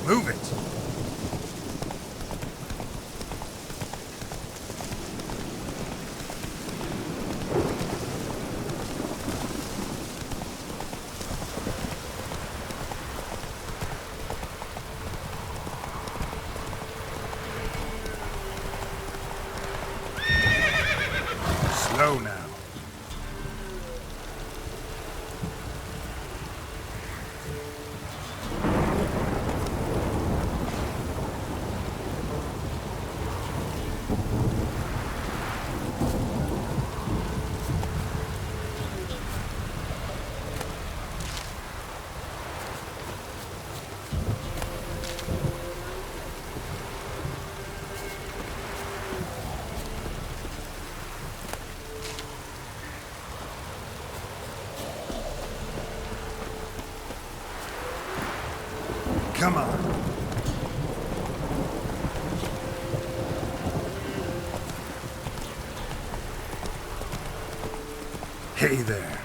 Move it! Slow now. Come on. Hey there.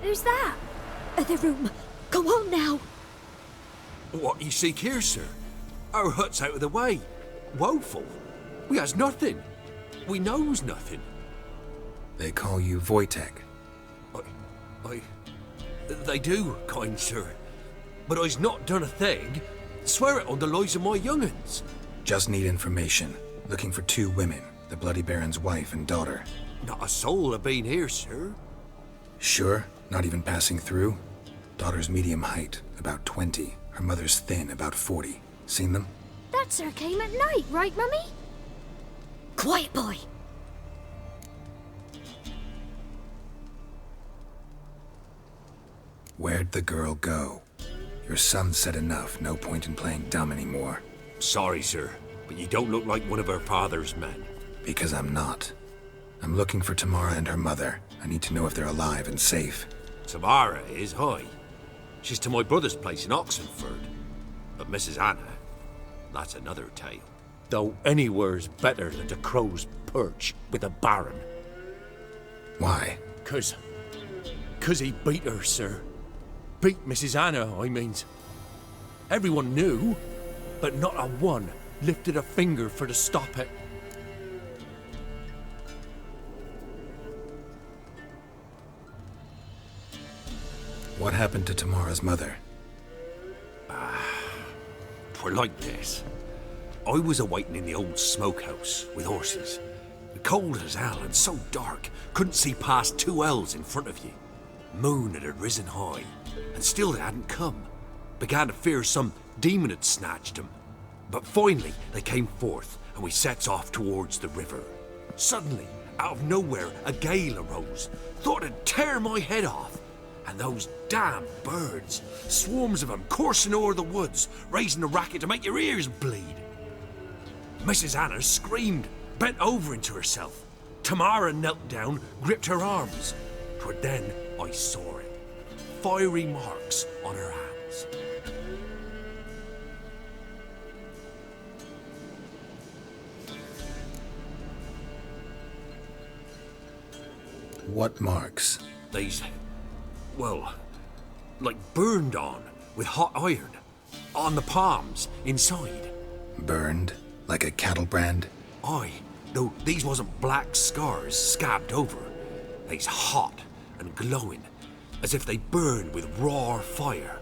Who's that? The room. Come on now. What you seek here, sir? Our hut's out of the way. Woeful. We has nothing. We knows nothing. They call you Wojtek. They do, kind sir. But I's not done a thing. Swear it on the lives of my young'uns. Just need information. Looking for 2 women, the Bloody Baron's wife and daughter. Not a soul have been here, sir. Sure? Not even passing through? Daughter's medium height, about 20. Her mother's thin, about 40. Seen them? That sir came at night, right, Mummy? Quiet, boy. Where'd the girl go? Your son said enough, no point in playing dumb anymore. Sorry, sir, but you don't look like one of her father's men. Because I'm not. I'm looking for Tamara and her mother. I need to know if they're alive and safe. Tamara is, aye. She's to my brother's place in Oxenford. But Mrs. Anna, that's another tale. Though anywhere's better than the Crow's Perch with the Baron. Why? 'Cause he beat her, sir. Beat Mrs. Anna, I means. Everyone knew, but not a one lifted a finger for to stop it. What happened to Tamara's mother? Twere like this. I was awaiting in the old smokehouse with horses. Cold as hell and so dark, couldn't see past 2 ells in front of you. Moon had risen high, and still they hadn't come. Began to fear some demon had snatched them. But finally they came forth, and we sets off towards the river. Suddenly, out of nowhere, a gale arose. Thought it'd tear my head off. And those damn birds, swarms of them coursing o'er the woods, raising a racket to make your ears bleed. Mrs. Anna screamed, bent over into herself. Tamara knelt down, gripped her arms. 'Twere then I saw it. Fiery marks on her hands. What marks? These, well, like burned on with hot iron. On the palms, inside. Burned? Like a cattle brand? Aye, though these wasn't black scars scabbed over. They's hot, and glowing, as if they burned with raw fire.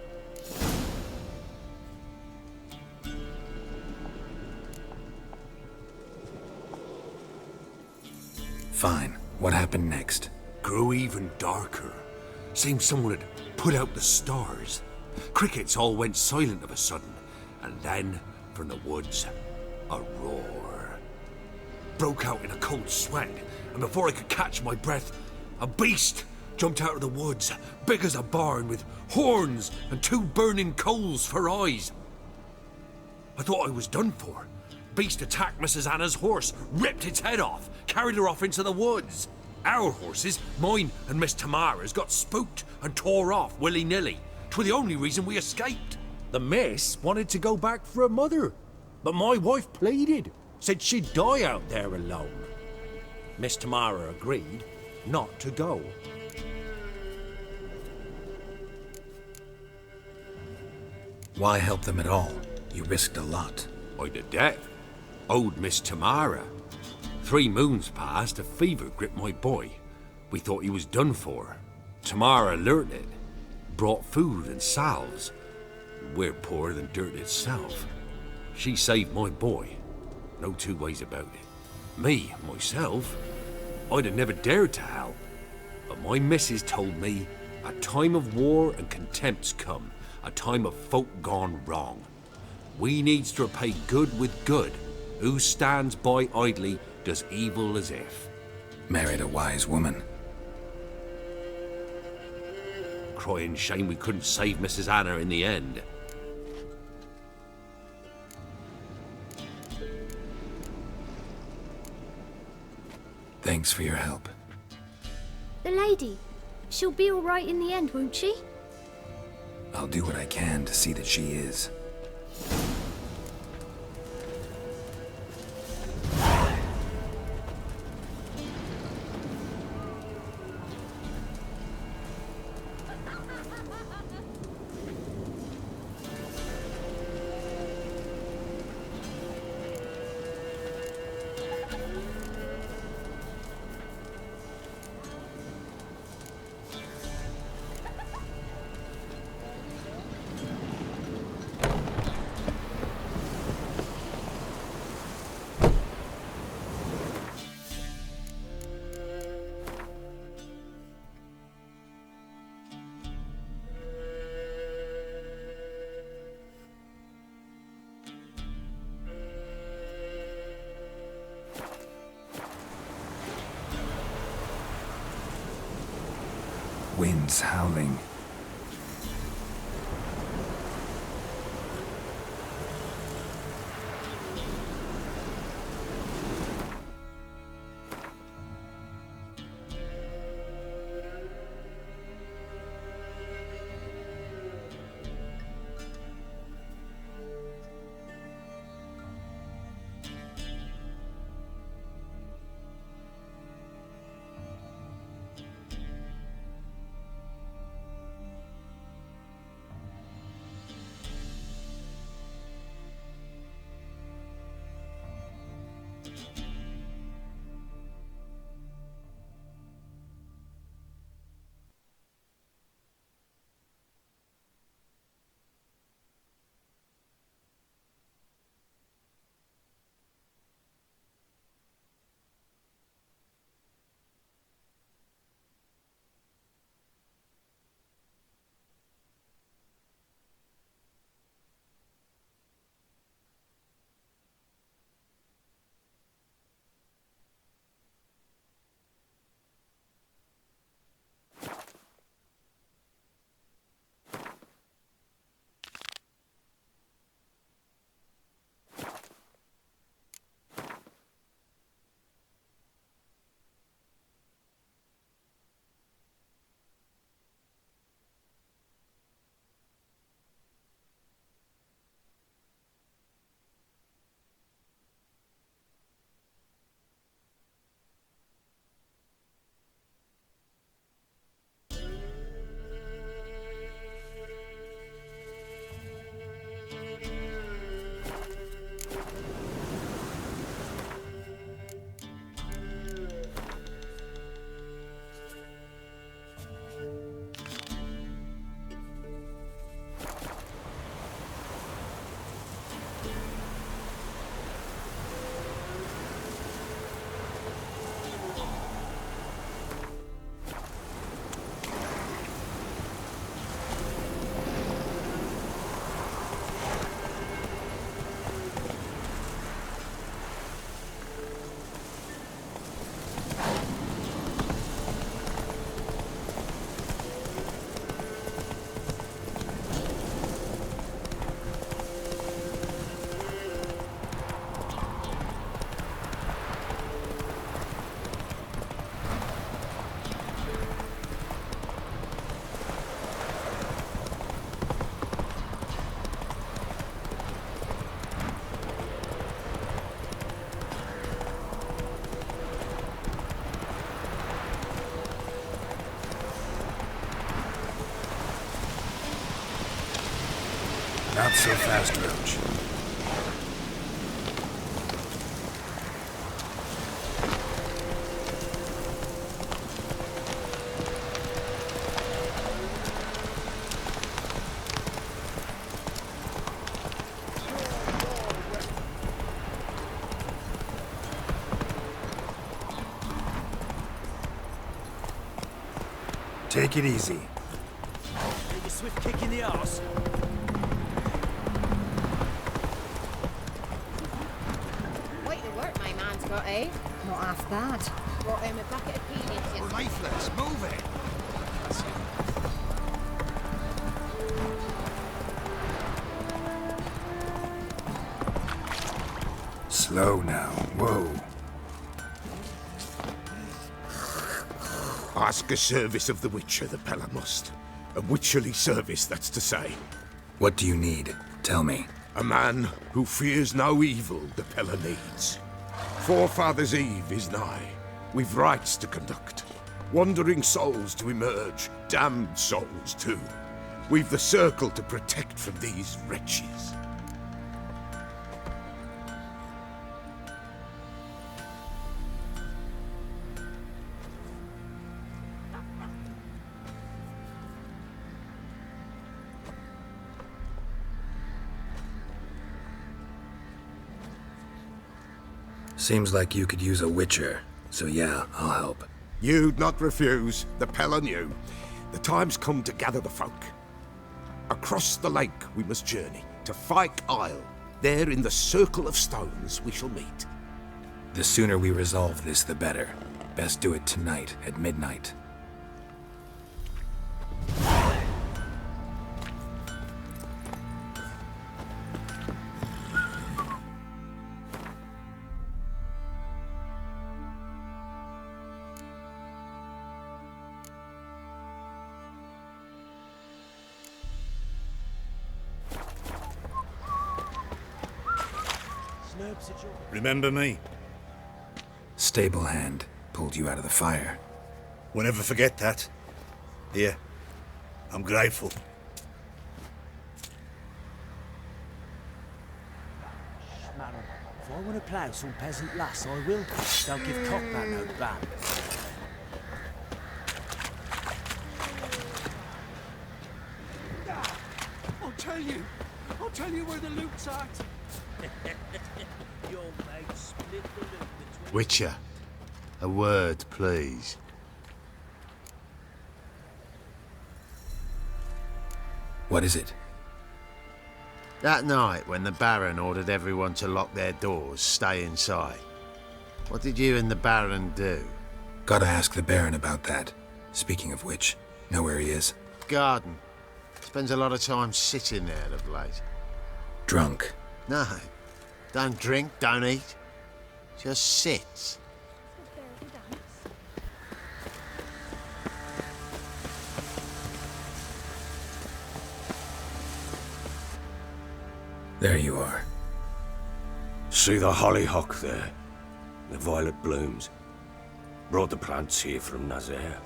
Fine. What happened next? Grew even darker. Seemed someone had put out the stars. Crickets all went silent of a sudden, and then, from the woods, a roar. Broke out in a cold sweat, and before I could catch my breath, a beast jumped out of the woods, big as a barn, with horns and 2 burning coals for eyes. I thought I was done for. Beast attacked Mrs. Anna's horse, ripped its head off, carried her off into the woods. Our horses, mine and Miss Tamara's, got spooked and tore off willy-nilly. 'Twere the only reason we escaped. The miss wanted to go back for her mother, but my wife pleaded, said she'd die out there alone. Miss Tamara agreed not to go. Why help them at all? You risked a lot. I'd a debt. Owed Miss Tamara. 3 moons passed, a fever gripped my boy. We thought he was done for. Tamara learnt it. Brought food and salves. We're poorer than dirt itself. She saved my boy. No 2 ways about it. Me, myself, I'd have never dared to help. But my missus told me a time of war and contempt's come. A time of folk gone wrong. We needs to repay good with good. Who stands by idly does evil as if. Married a wise woman. Crying shame we couldn't save Mrs. Anna in the end. Thanks for your help. The lady. She'll be all right in the end, won't she? I'll do what I can to see that she is. Winds howling. Not so fast, Roach. Take it easy. Take a swift kick in the arse. Quite the work my man's got, eh? Not half bad. Brought him a bucket of peanuts. We're lifeless. Move it. Slow now. Whoa. Ask a service of the Witcher, the Pella must. A witcherly service, that's to say. What do you need? Tell me. A man who fears no evil the Pella needs. Forefathers' Eve is nigh. We've rites to conduct. Wandering souls to emerge. Damned souls, too. We've the circle to protect from these wretches. Seems like you could use a witcher, so yeah, I'll help. You'd not refuse, the Pella knew. The time's come to gather the folk. Across the lake we must journey, to Fyke Isle. There in the circle of stones we shall meet. The sooner we resolve this, the better. Best do it tonight, at midnight. Remember me? Stable hand pulled you out of the fire. We'll never forget that. Here, I'm grateful. Madam, if I want to plough some peasant lass, I will. Don't give cockback no ban. I'll tell you where the loot's at. Your mate split the loot between... Witcher, a word, please. What is it? That night when the Baron ordered everyone to lock their doors, stay inside. What did you and the Baron do? Gotta ask the Baron about that. Speaking of which, know where he is? Garden. Spends a lot of time sitting there of late. Drunk. No. Don't drink, don't eat. Just sits. There you are. See the hollyhock there? The violet blooms. Brought the plants here from Nazaire.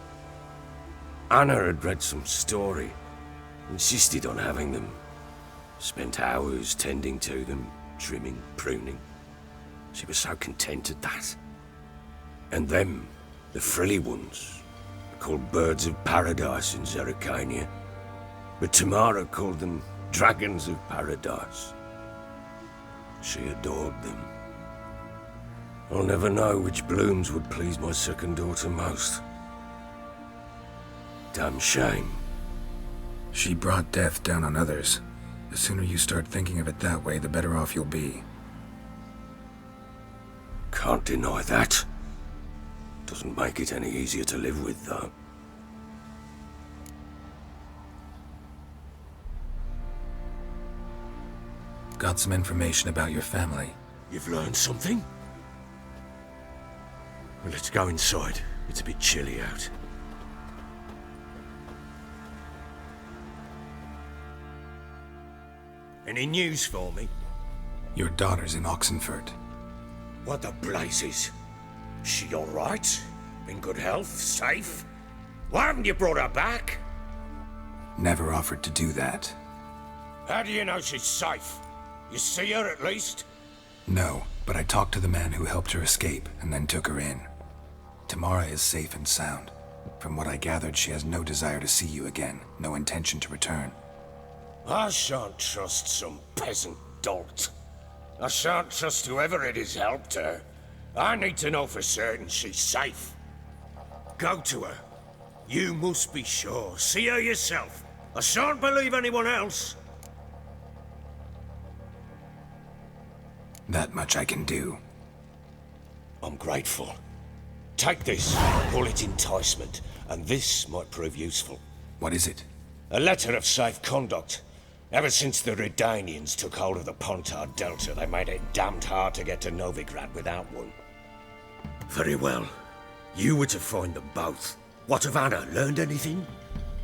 Anna had read some story. Insisted on having them. Spent hours tending to them, trimming, pruning. She was so content at that. And them, the frilly ones, are called birds of paradise in Zerrikania. But Tamara called them dragons of paradise. She adored them. I'll never know which blooms would please my second daughter most. Damn shame. She brought death down on others. The sooner you start thinking of it that way, the better off you'll be. Can't deny that. Doesn't make it any easier to live with, though. Got some information about your family. You've learned something? Well, let's go inside. It's a bit chilly out. Any news for me? Your daughter's in Oxenfurt. What the blazes? She all right? In good health? Safe? Why haven't you brought her back? Never offered to do that. How do you know she's safe? You see her at least? No, but I talked to the man who helped her escape and then took her in. Tamara is safe and sound. From what I gathered, she has no desire to see you again, no intention to return. I shan't trust some peasant dolt. I shan't trust whoever it is helped her. I need to know for certain she's safe. Go to her. You must be sure. See her yourself. I shan't believe anyone else. That much I can do. I'm grateful. Take this, call it enticement, and this might prove useful. What is it? A letter of safe conduct. Ever since the Redanians took hold of the Pontard Delta, they made it damned hard to get to Novigrad without one. Very well. You were to find them both. What of Anna? Learned anything?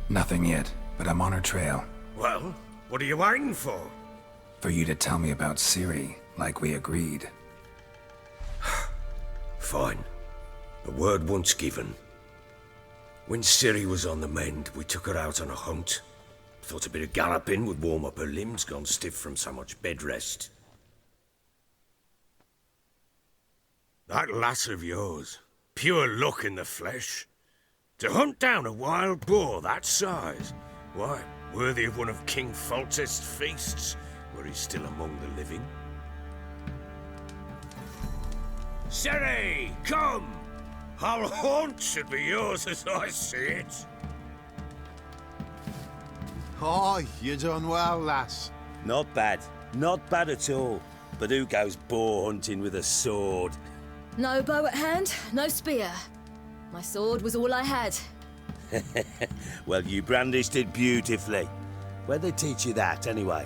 Nothing yet, but I'm on her trail. Well, what are you waiting for? For you to tell me about Ciri, like we agreed. Fine. A word once given. When Ciri was on the mend, we took her out on a hunt. Thought a bit of galloping would warm up her limbs, gone stiff from so much bed rest. That lass of yours, pure luck in the flesh. To hunt down a wild boar that size, why, worthy of one of King Foltest's feasts, were he still among the living. Ciri, come! Our haunt should be yours as I see it. Oh, you done well, lass. Not bad. Not bad at all. But who goes boar hunting with a sword? No bow at hand, no spear. My sword was all I had. Well, you brandished it beautifully. Where'd they teach you that, anyway?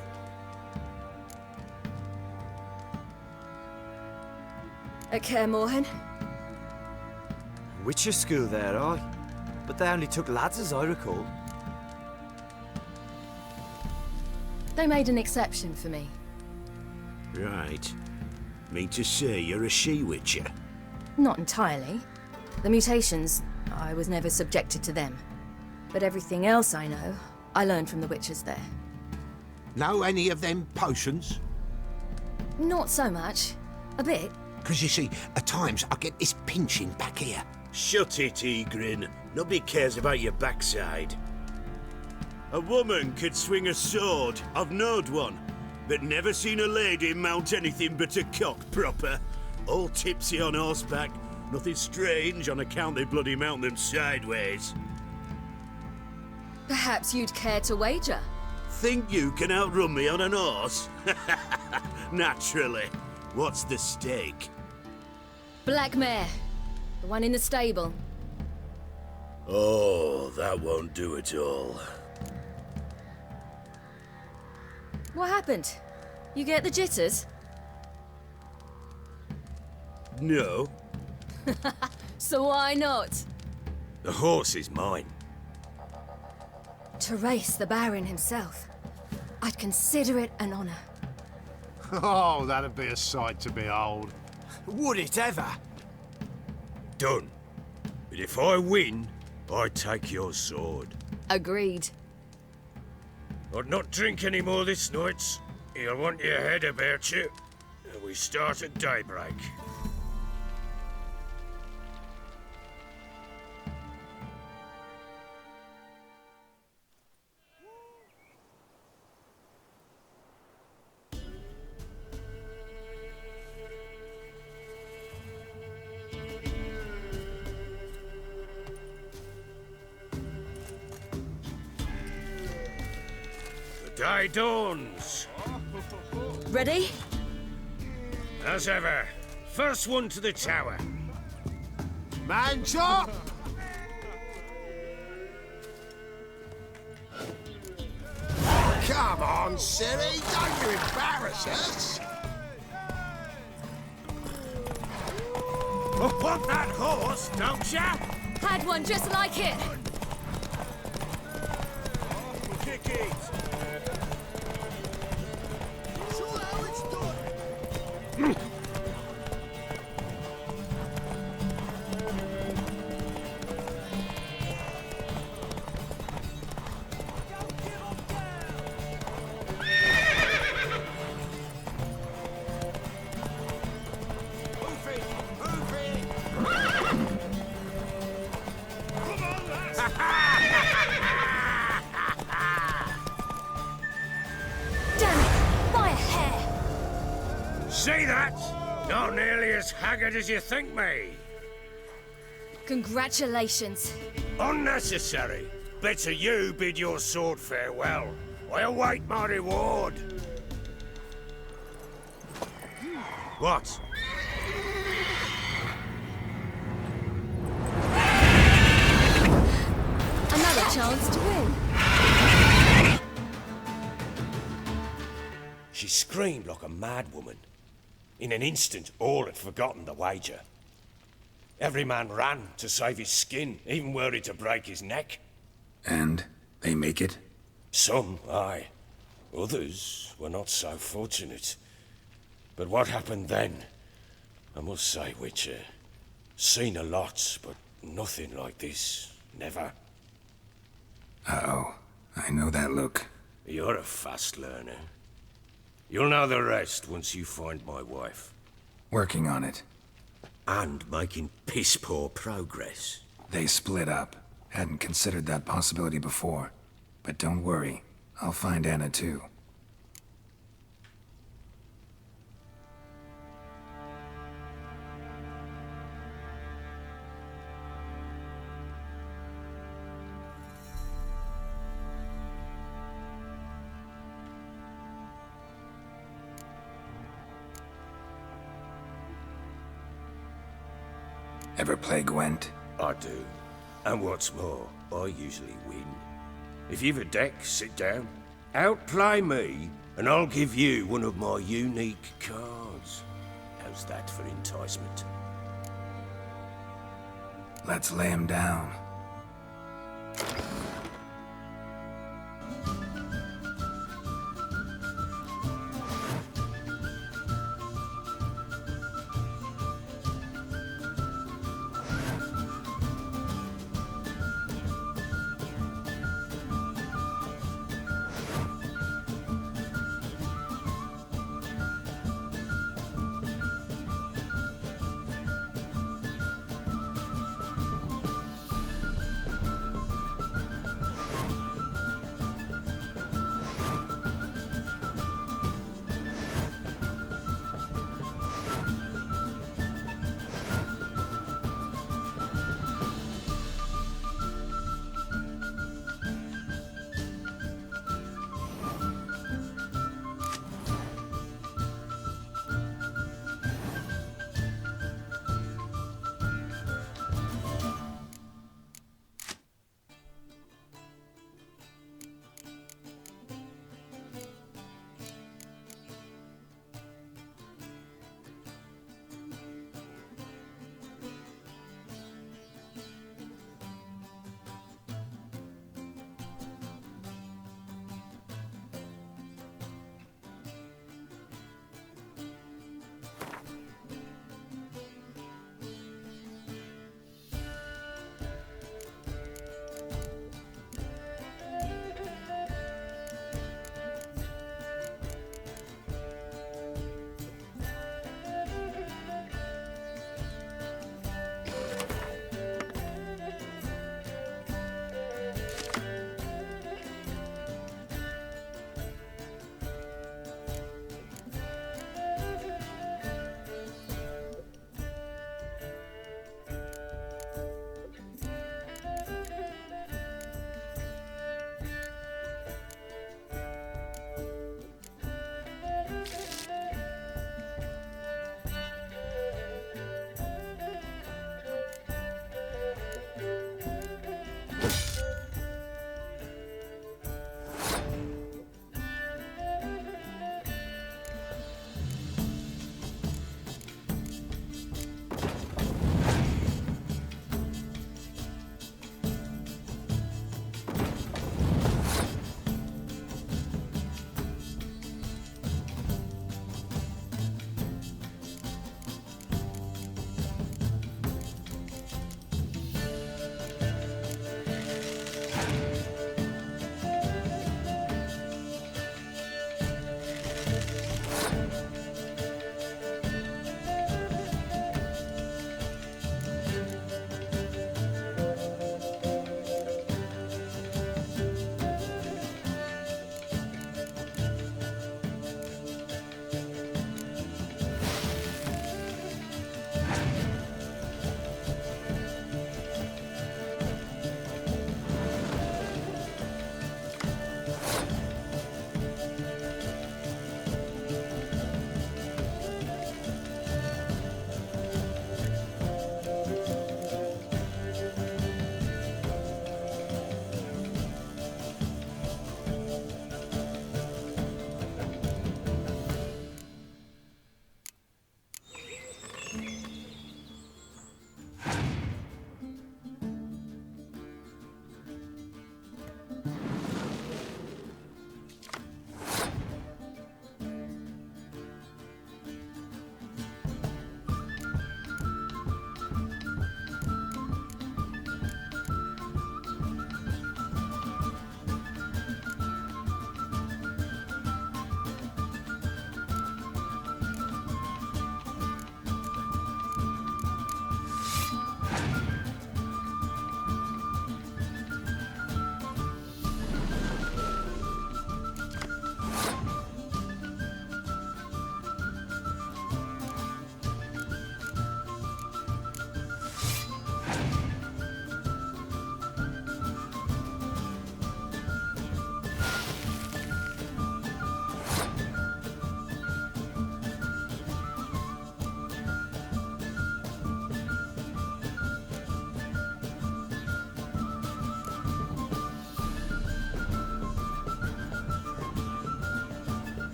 At Kaer Morhen. Witcher school there, aye. But they only took lads as I recall. They made an exception for me. Right. Mean to say you're a she-witcher? Not entirely. The mutations, I was never subjected to them. But everything else I know, I learned from the witches there. Know any of them potions? Not so much. A bit. Because you see, at times I get this pinching back here. Shut it, Egrin. Nobody cares about your backside. A woman could swing a sword. I've knowed one. But never seen a lady mount anything but a cock proper. All tipsy on horseback. Nothing strange on account they bloody mount them sideways. Perhaps you'd care to wager? Think you can outrun me on an horse? Naturally. What's the stake? Black mare. The one in the stable. Oh, that won't do it all. What happened? You get the jitters? No. So why not? The horse is mine. To race the Baron himself. I'd consider it an honor. Oh, that'd be a sight to behold. Would it ever? Done. But if I win, I take your sword. Agreed. I'd not drink any more this night. You'll want your head about you. We start at daybreak. The day dawns. Ready? As ever, first one to the tower. Man chop! Come on, Ciri, don't you embarrass us. Want that horse, don't ya? Had one just like it. Kick it. Show how it's done. Damn it! By a hair! See that? Not nearly as haggard as you think me. Congratulations. Unnecessary. Better you bid your sword farewell. I await my reward. What? Another chance to win. She screamed like a mad woman. In an instant, all had forgotten the wager. Every man ran to save his skin, even worried to break his neck. And they make it? Some, aye. Others were not so fortunate. But what happened then? I must say, Witcher, seen a lot, but nothing like this. Never. Uh-oh. I know that look. You're a fast learner. You'll know the rest once you find my wife. Working on it. And making piss-poor progress. They split up. Hadn't considered that possibility before. But don't worry. I'll find Anna too. Ever play Gwent? I do. And what's more, I usually win. If you've a deck, sit down. Outplay me, and I'll give you one of my unique cards. How's that for enticement? Let's lay him down.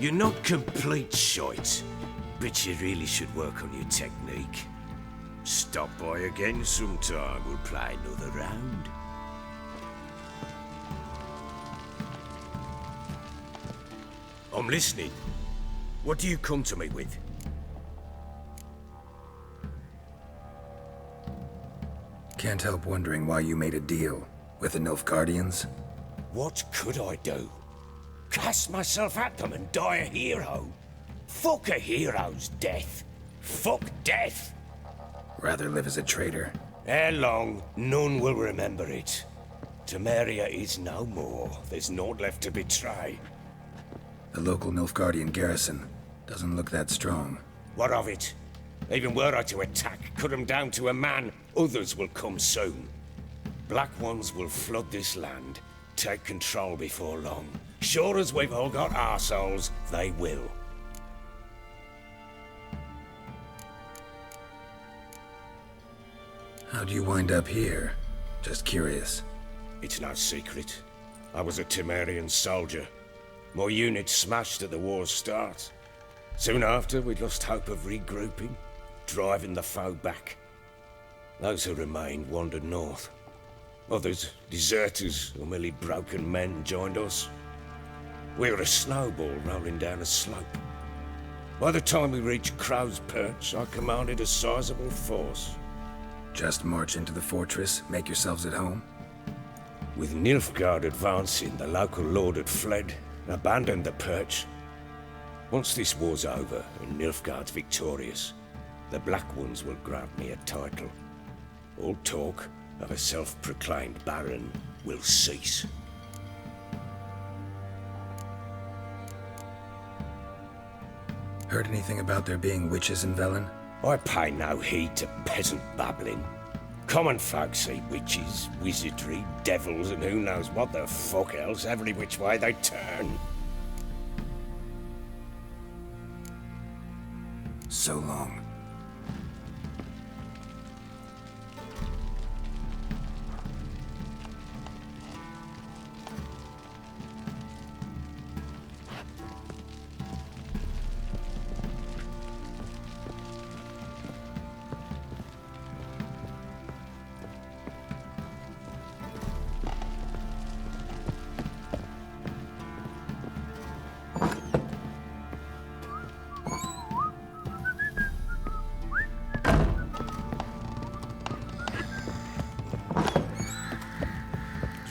You're not complete shite, but you really should work on your technique. Stop by again sometime, we'll play another round. I'm listening. What do you come to me with? Can't help wondering why you made a deal with the Nilfgaardians. What could I do? Cast myself at them and die a hero? Fuck a hero's death. Fuck death. Rather live as a traitor. Ere long, none will remember it. Temeria is no more. There's naught left to betray. The local Nilfgaardian garrison doesn't look that strong. What of it? Even were I to attack, cut them down to a man, others will come soon. Black Ones will flood this land, take control before long. Sure as we've all got arseholes, they will. How'd you wind up here? Just curious. It's no secret. I was a Temerian soldier. My unit smashed at the war's start. Soon after, we'd lost hope of regrouping, driving the foe back. Those who remained wandered north. Others, deserters or merely broken men, joined us. We were a snowball rolling down a slope. By the time we reached Crow's Perch, I commanded a sizable force. Just march into the fortress, make yourselves at home? With Nilfgaard advancing, the local lord had fled, abandoned the perch. Once this war's over and Nilfgaard's victorious, the Black Ones will grant me a title. All talk of a self-proclaimed baron will cease. Heard anything about there being witches in Velen? I pay no heed to peasant babbling. Common folk see witches, wizardry, devils, and who knows what the fuck else every which way they turn. So long.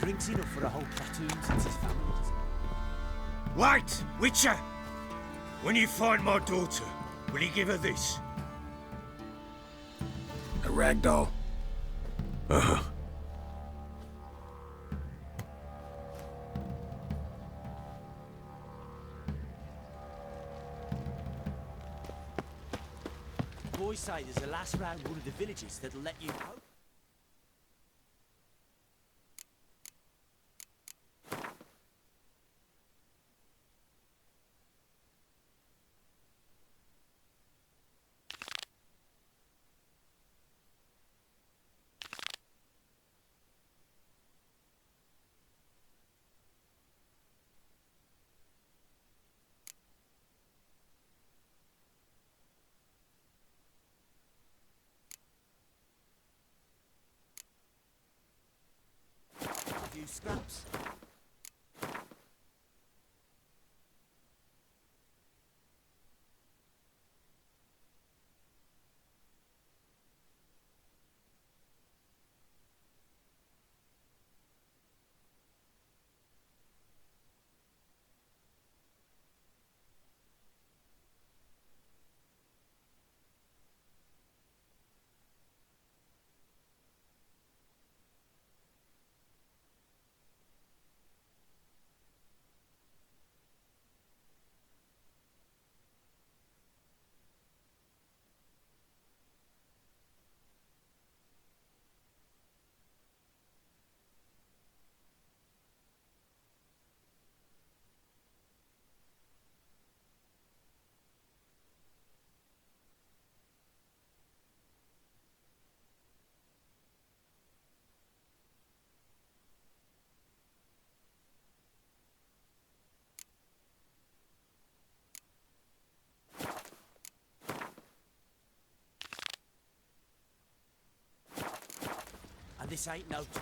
Drinks enough for a whole platoon since his family does it. Wait, Witcher! When you find my daughter, will you give her this? A ragdoll? Uh-huh. Boys say there's a last round one of the villages that'll let you go. Few scraps. This ain't no two.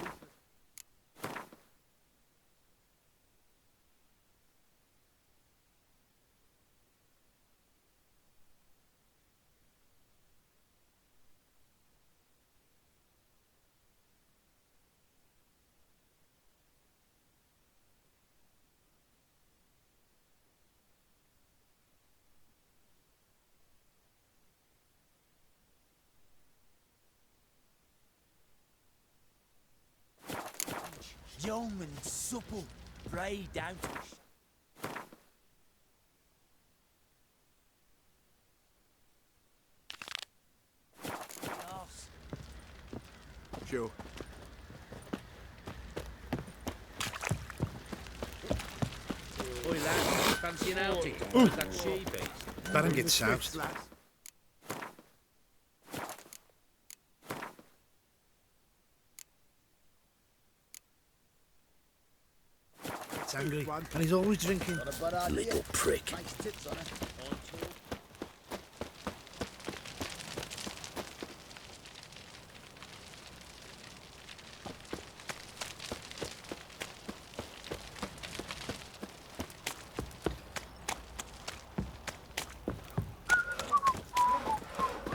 Young and supple, grey down to arse. Sure. Oi, lad, fancy an outing? Where's that she-beast? Let him get soused. It's angry, and he's always drinking. Little prick.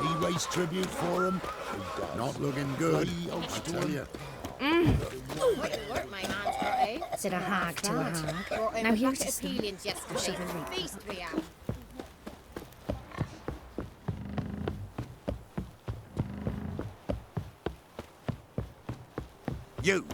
He raised tribute for him. Not looking good, I tell you. What a work my man's got, eh? Said a hag to a hag. Brought him Now a here's bucket to of peelings yesterday. chivalry. Feast we have. You!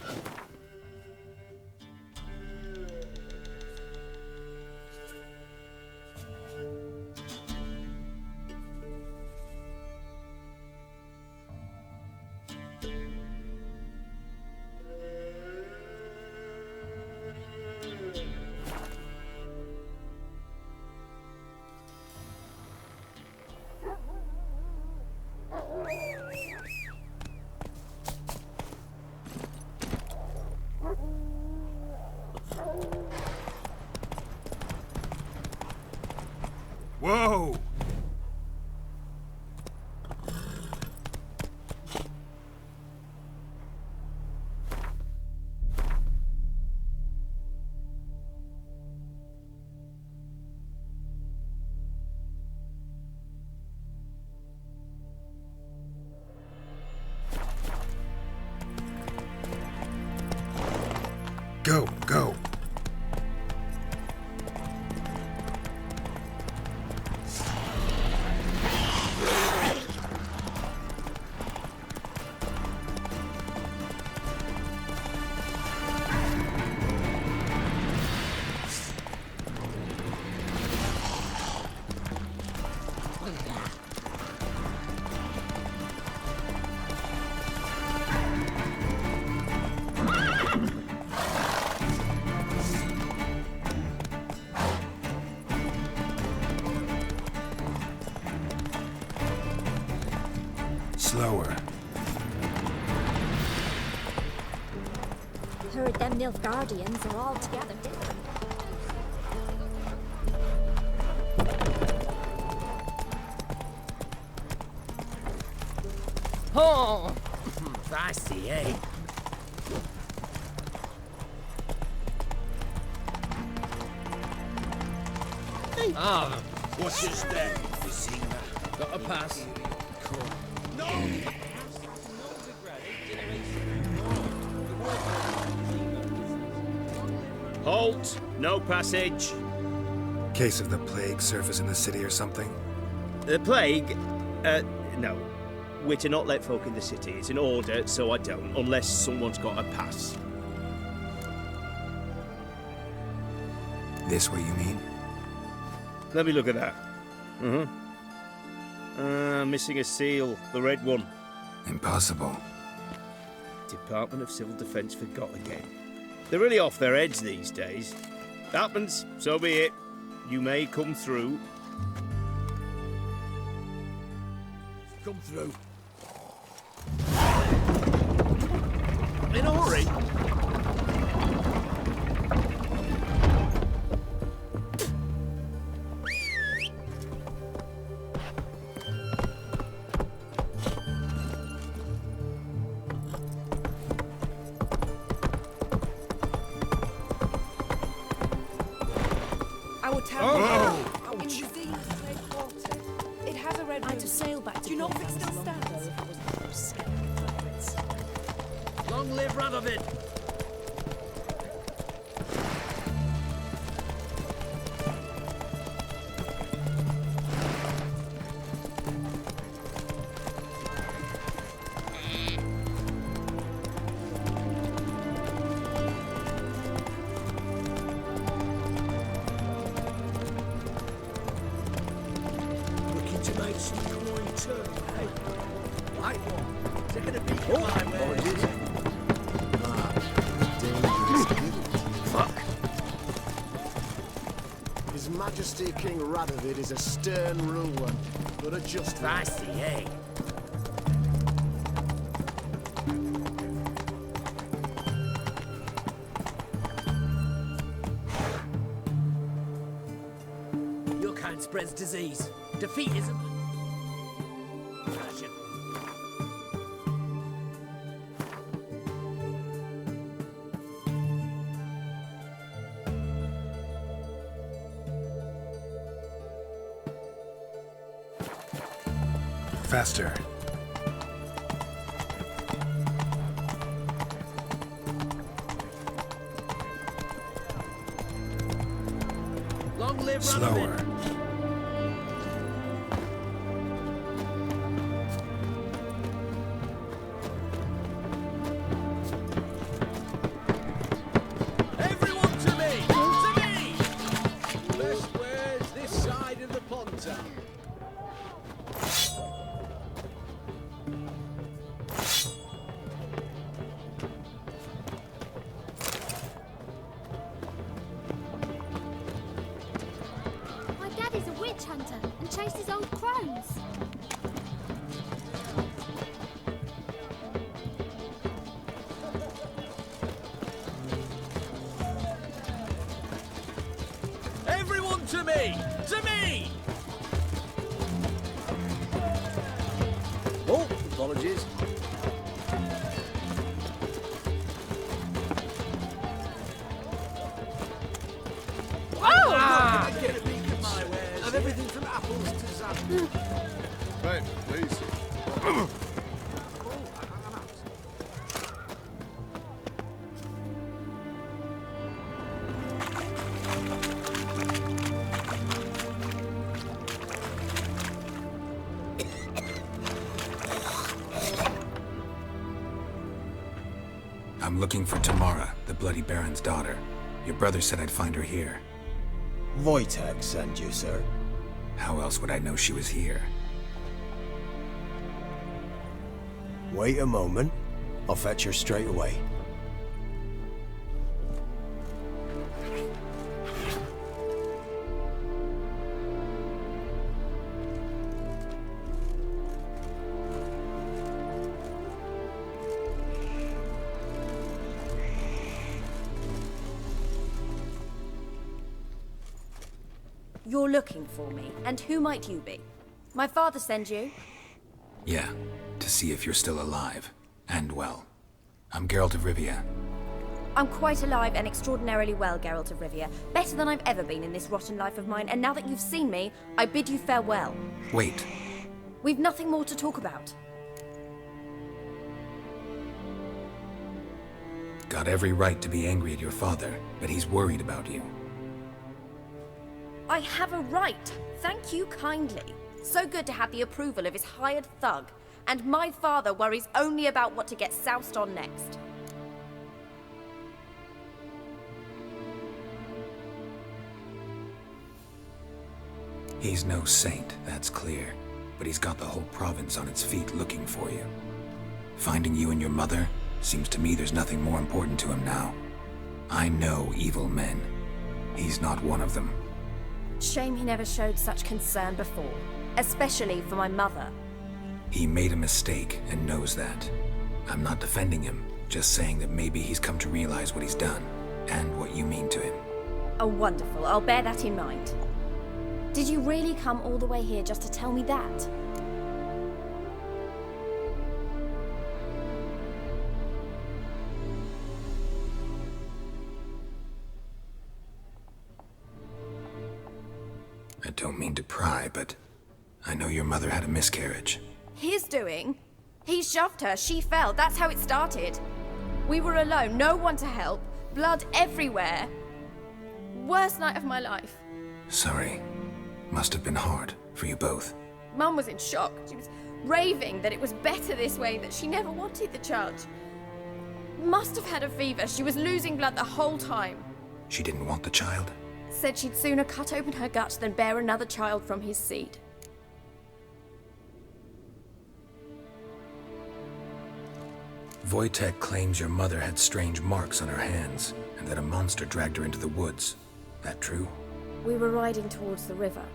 Whoa! Go, go. Slower. Heard them Nilfgaardians are altogether different. Oh! Fancy, eh? Ah, What's this then? got a pass. Halt! No passage. Case of the plague surface in the city or something? The plague? No. We're to not let folk in the city. It's an order, so I don't, unless someone's got a pass. This what you mean? Let me look at that. Missing a seal, the red one. Impossible. Department of Civil Defence forgot again. They're really off their heads these days. Happens, so be it. You may come through. Come through. In a hurry. town. Oh! In disease, take water. It has a red I had to sail back to Do you know if it still Portland long stands? ago if it wasn't for those skeleton pirates. Long live Radovid! Looking to make some coin too, eh? Right one. Taking a peek at my wares. Fuck. His Majesty King Radovid is a stern ruler, but a just one. Fancy, eh? Your kind spreads disease. Defeatism. Passion. Faster. Long live Slower. Everyone to me! To me! Best wares this side of the Ponta. My daddy's a witch hunter and chases old crones. Everyone to me! To me! Oh, apologies. Ah! Get a peek at my wares. Have everything from apples to zam. Right, please. I'm looking for Tamara, the Bloody Baron's daughter. Your brother said I'd find her here. Wojtek sent you, sir. How else would I know she was here? Wait a moment. I'll fetch her straight away. You're looking for me, and who might you be? My father send you? Yeah, to see if you're still alive. And well. I'm Geralt of Rivia. I'm quite alive and extraordinarily well, Geralt of Rivia. Better than I've ever been in this rotten life of mine, and now that you've seen me, I bid you farewell. Wait. We've nothing more to talk about. Got every right to be angry at your father, but he's worried about you. I have a right. Thank you kindly. So good to have the approval of his hired thug. And my father worries only about what to get soused on next. He's no saint, that's clear. But he's got the whole province on its feet looking for you. Finding you and your mother? Seems to me there's nothing more important to him now. I know evil men. He's not one of them. Shame he never showed such concern before. Especially for my mother. He made a mistake and knows that. I'm not defending him, just saying that maybe he's come to realize what he's done, and what you mean to him. Oh, wonderful. I'll bear that in mind. Did you really come all the way here just to tell me that? pry, but I know your mother had a miscarriage. His doing? He shoved her, she fell, that's how it started. We were alone, no one to help, blood everywhere. Worst night of my life. Sorry. Must have been hard for you both. Mum was in shock. She was raving that it was better this way, that she never wanted the child. Must have had a fever. She was losing blood the whole time. She didn't want the child? Said she'd sooner cut open her gut than bear another child from his seed. Wojtek claims your mother had strange marks on her hands, and that a monster dragged her into the woods. That true? We were riding towards the river.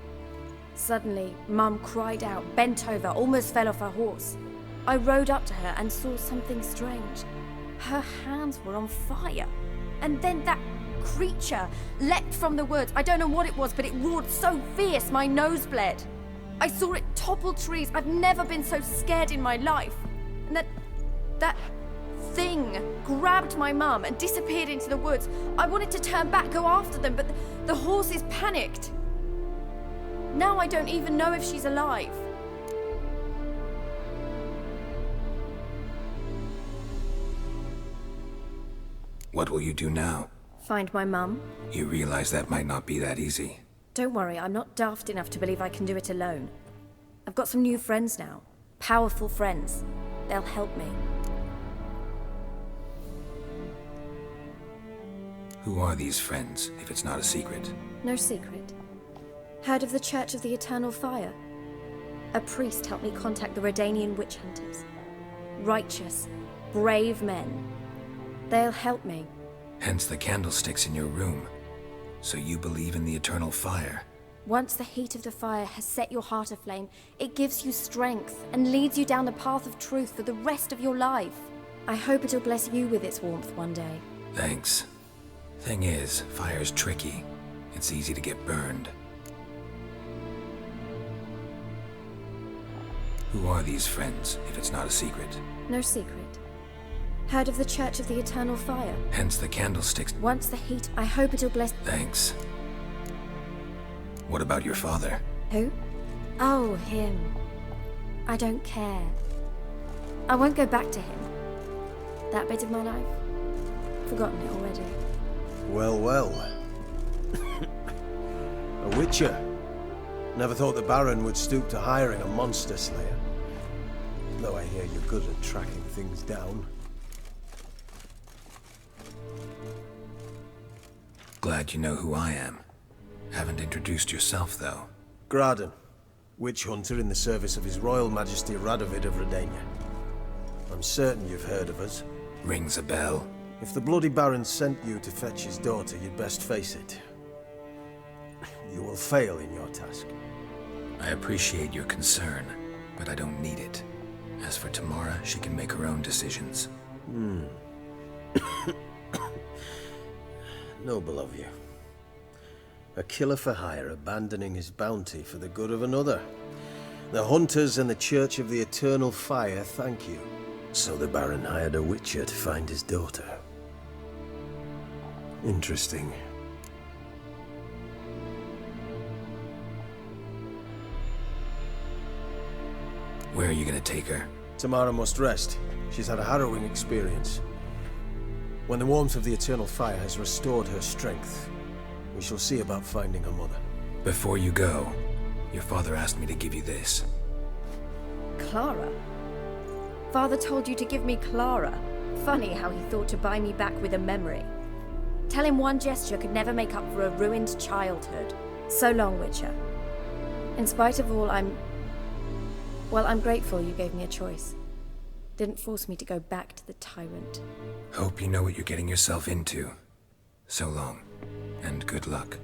Suddenly, Mum cried out, bent over, almost fell off her horse. I rode up to her and saw something strange. Her hands were on fire. And then that creature leapt from the woods. I don't know what it was, but it roared so fierce my nose bled. I saw it topple trees. I've never been so scared in my life. And that thing grabbed my mum and disappeared into the woods. I wanted to turn back, go after them, but the horses panicked. Now I don't even know if she's alive. What will you do now? Find my mum? You realize that might not be that easy. Don't worry, I'm not daft enough to believe I can do it alone. I've got some new friends now. Powerful friends. They'll help me. Who are these friends, if it's not a secret? No secret. Heard of the Church of the Eternal Fire? A priest helped me contact the Redanian witch hunters. Righteous, brave men. They'll help me. Hence the candlesticks in your room. So you believe in the eternal fire? Once the heat of the fire has set your heart aflame, it gives you strength and leads you down the path of truth for the rest of your life. I hope it'll bless you with its warmth one day. Thanks. Thing is, fire's tricky. It's easy to get burned. Who are these friends, if it's not a secret? No secret. Heard of the Church of the Eternal Fire? Hence the candlesticks. Once the heat, I hope it'll bless... Thanks. What about your father? Who? Oh, him. I don't care. I won't go back to him. That bit of my life? Forgotten it already. Well, well. A witcher. Never thought the Baron would stoop to hiring a monster slayer. Though I hear you're good at tracking things down. Glad you know who I am. Haven't introduced yourself, though. Graden, witch hunter in the service of His Royal Majesty Radovid of Redania. I'm certain you've heard of us. Rings a bell. If the bloody Baron sent you to fetch his daughter, you'd best face it. You will fail in your task. I appreciate your concern, but I don't need it. As for Tamara, she can make her own decisions. Noble of you. A killer for hire abandoning his bounty for the good of another. The hunters and the Church of the Eternal Fire thank you. So the Baron hired a witcher to find his daughter. Interesting. Where are you gonna take her? Tamara must rest. She's had a harrowing experience. When the warmth of the Eternal Fire has restored her strength, we shall see about finding her mother. Before you go, your father asked me to give you this. Clara? Father told you to give me Clara. Funny how he thought to buy me back with a memory. Tell him one gesture could never make up for a ruined childhood. So long, Witcher. In spite of all, I'm grateful you gave me a choice. Didn't force me to go back to the tyrant. Hope you know what you're getting yourself into. So long, and good luck.